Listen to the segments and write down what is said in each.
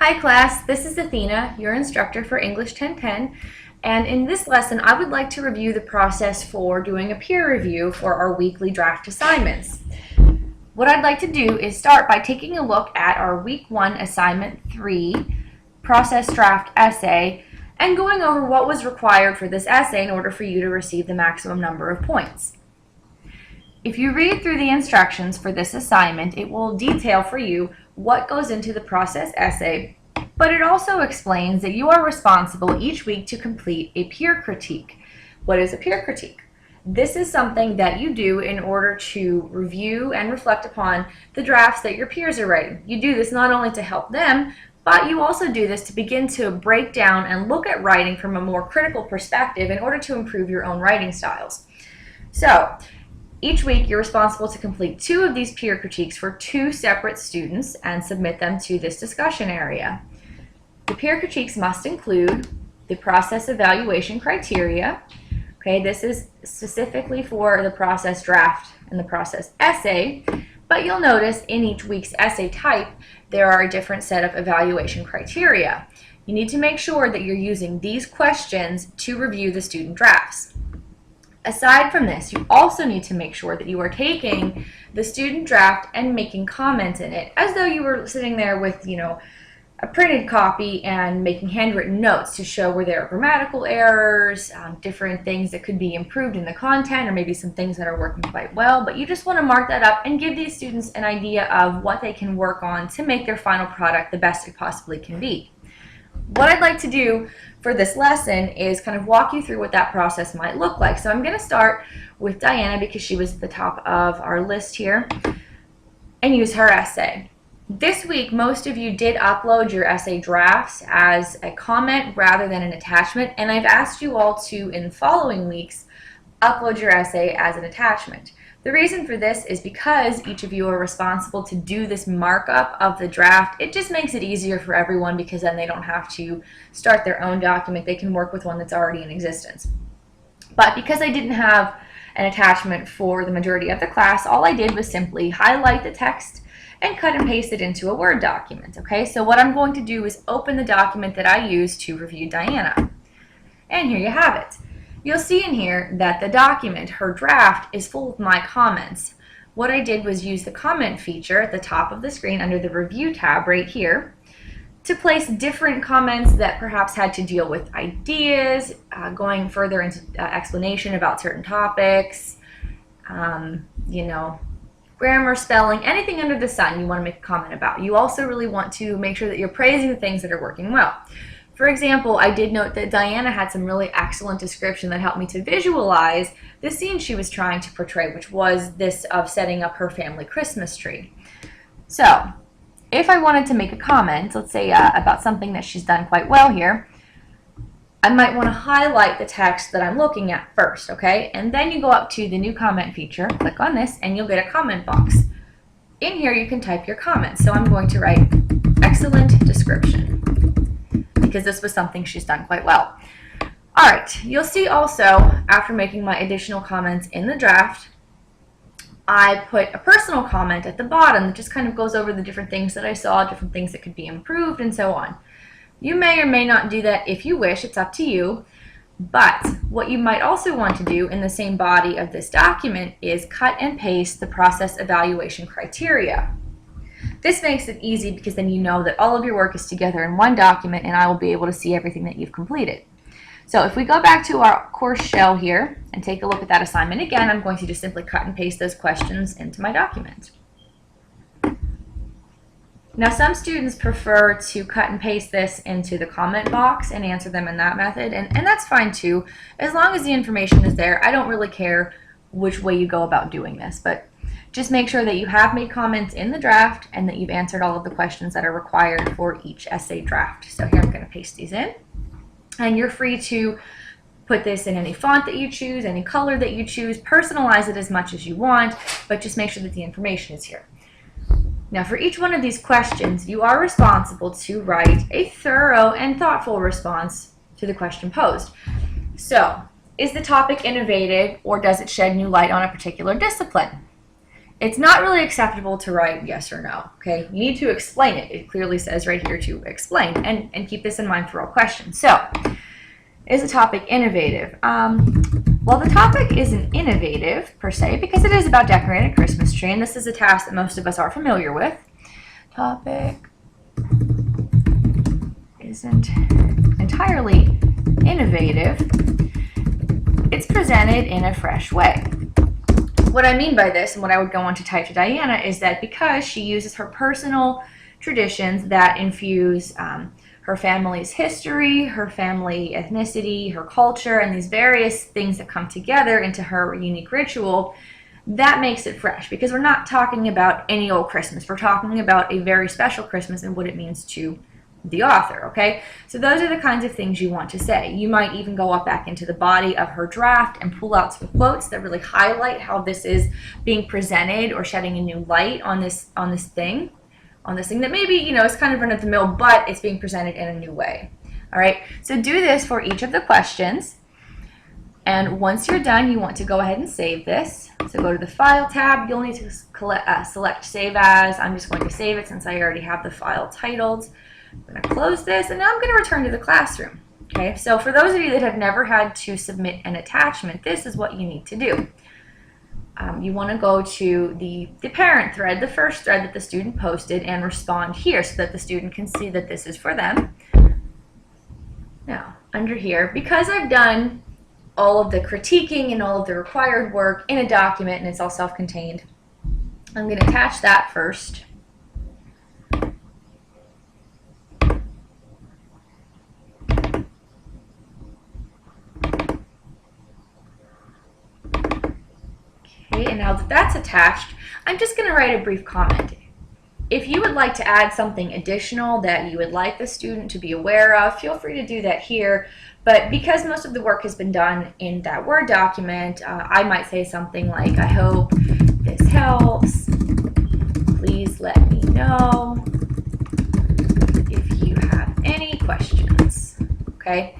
Hi class, this is Athena, your instructor for English 1010, and in this lesson I would like to review the process for doing a peer review for our weekly draft assignments. What I'd like to do is start by taking a look at our week 1 assignment 3 process draft essay and going over what was required for this essay in order for you to receive the maximum number of points. If you read through the instructions for this assignment, it will detail for you what goes into the process essay, but it also explains that you are responsible each week to complete a peer critique. What is a peer critique? This is something that you do in order to review and reflect upon the drafts that your peers are writing. You do this not only to help them, but you also do this to begin to break down and look at writing from a more critical perspective in order to improve your own writing styles. So, each week, you're responsible to complete 2 of these peer critiques for 2 separate students and submit them to this discussion area. The peer critiques must include the process evaluation criteria. Okay, this is specifically for the process draft and the process essay, but you'll notice in each week's essay type, there are a different set of evaluation criteria. You need to make sure that you're using these questions to review the student drafts. Aside from this, you also need to make sure that you are taking the student draft and making comments in it as though you were sitting there with, a printed copy and making handwritten notes to show where there are grammatical errors, different things that could be improved in the content, or maybe some things that are working quite well. But you just want to mark that up and give these students an idea of what they can work on to make their final product the best it possibly can be. What I'd like to do for this lesson is kind of walk you through what that process might look like. So I'm going to start with Diana because she was at the top of our list here and use her essay. This week, most of you did upload your essay drafts as a comment rather than an attachment, and I've asked you all to, in following weeks, upload your essay as an attachment. The reason for this is because each of you are responsible to do this markup of the draft. It just makes it easier for everyone because then they don't have to start their own document. They can work with one that's already in existence. But because I didn't have an attachment for the majority of the class, all I did was simply highlight the text and cut and paste it into a Word document. Okay, so what I'm going to do is open the document that I used to review Diana. And here you have it. You'll see in here that the document, her draft, is full of my comments. What I did was use the comment feature at the top of the screen under the review tab right here to place different comments that perhaps had to deal with ideas, going further into explanation about certain topics, grammar, spelling, anything under the sun you want to make a comment about. You also really want to make sure that you're praising the things that are working well. For example, I did note that Diana had some really excellent description that helped me to visualize the scene she was trying to portray, which was this of setting up her family Christmas tree. So, if I wanted to make a comment, let's say about something that she's done quite well here, I might want to highlight the text that I'm looking at first, okay? And then you go up to the new comment feature, click on this, and you'll get a comment box. In here, you can type your comments. So I'm going to write excellent description, because this was something she's done quite well. All right, you'll see also, after making my additional comments in the draft, I put a personal comment at the bottom that just kind of goes over the different things that I saw, different things that could be improved, and so on. You may or may not do that if you wish, it's up to you, but what you might also want to do in the same body of this document is cut and paste the process evaluation criteria. This makes it easy because then you know that all of your work is together in one document and I will be able to see everything that you've completed. So if we go back to our course shell here and take a look at that assignment again, I'm going to just simply cut and paste those questions into my document. Now some students prefer to cut and paste this into the comment box and answer them in that method, and that's fine too. As long as the information is there, I don't really care which way you go about doing this, but just make sure that you have made comments in the draft and that you've answered all of the questions that are required for each essay draft. So here I'm going to paste these in. And you're free to put this in any font that you choose, any color that you choose, personalize it as much as you want, but just make sure that the information is here. Now for each one of these questions, you are responsible to write a thorough and thoughtful response to the question posed. So, is the topic innovative or does it shed new light on a particular discipline? It's not really acceptable to write yes or no, okay? You need to explain it. It clearly says right here to explain, and keep this in mind for all questions. So, is the topic innovative? Well, the topic isn't innovative, per se, because it is about decorating a Christmas tree, and this is a task that most of us are familiar with. Topic isn't entirely innovative. It's presented in a fresh way. What I mean by this, and what I would go on to type to Diana, is that because she uses her personal traditions that infuse her family's history, her family ethnicity, her culture, and these various things that come together into her unique ritual, that makes it fresh, because we're not talking about any old Christmas. We're talking about a very special Christmas and what it means to the author, okay? So those are the kinds of things you want to say. You might even go up back into the body of her draft and pull out some quotes that really highlight how this is being presented or shedding a new light on this thing that maybe, you know, is kind of run of the mill, but it's being presented in a new way. All right, so do this for each of the questions. And once you're done, you want to go ahead and save this. So go to the File tab. You'll need to select Save As. I'm just going to save it since I already have the file titled. I'm going to close this, and now I'm going to return to the classroom. Okay, so for those of you that have never had to submit an attachment, this is what you need to do. You want to go to the parent thread, the first thread that the student posted, and respond here so that the student can see that this is for them. Now, under here, because I've done all of the critiquing and all of the required work in a document and it's all self-contained, I'm going to attach that first. Okay, and now that that's attached, I'm just going to write a brief comment. If you would like to add something additional that you would like the student to be aware of, feel free to do that here. But because most of the work has been done in that Word document, I might say something like, I hope this helps. Please let me know if you have any questions. Okay,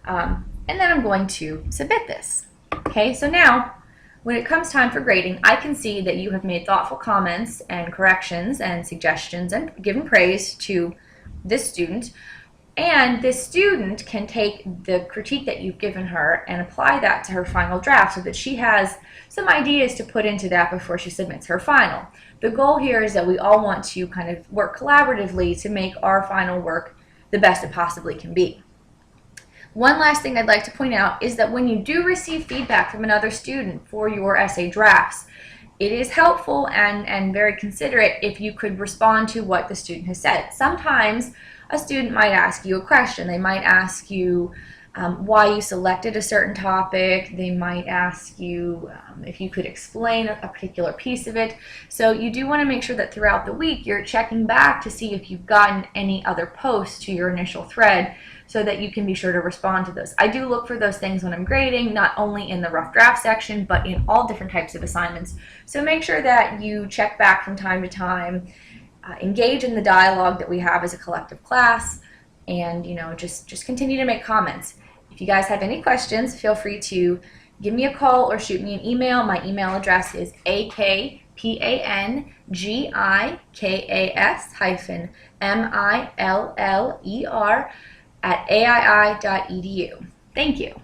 and then I'm going to submit this. Okay, so now, when it comes time for grading, I can see that you have made thoughtful comments and corrections and suggestions and given praise to this student. And this student can take the critique that you've given her and apply that to her final draft so that she has some ideas to put into that before she submits her final. The goal here is that we all want to kind of work collaboratively to make our final work the best it possibly can be. One last thing I'd like to point out is that when you do receive feedback from another student for your essay drafts, it is helpful and very considerate if you could respond to what the student has said. Sometimes a student might ask you a question. They might ask you why you selected a certain topic. They might ask you if you could explain a particular piece of it. So you do want to make sure that throughout the week you're checking back to see if you've gotten any other posts to your initial thread so that you can be sure to respond to those. I do look for those things when I'm grading, not only in the rough draft section, but in all different types of assignments. So make sure that you check back from time to time, engage in the dialogue that we have as a collective class, and just continue to make comments. If you guys have any questions, feel free to give me a call or shoot me an email. My email address is akpangikas-miller@aii.edu. Thank you.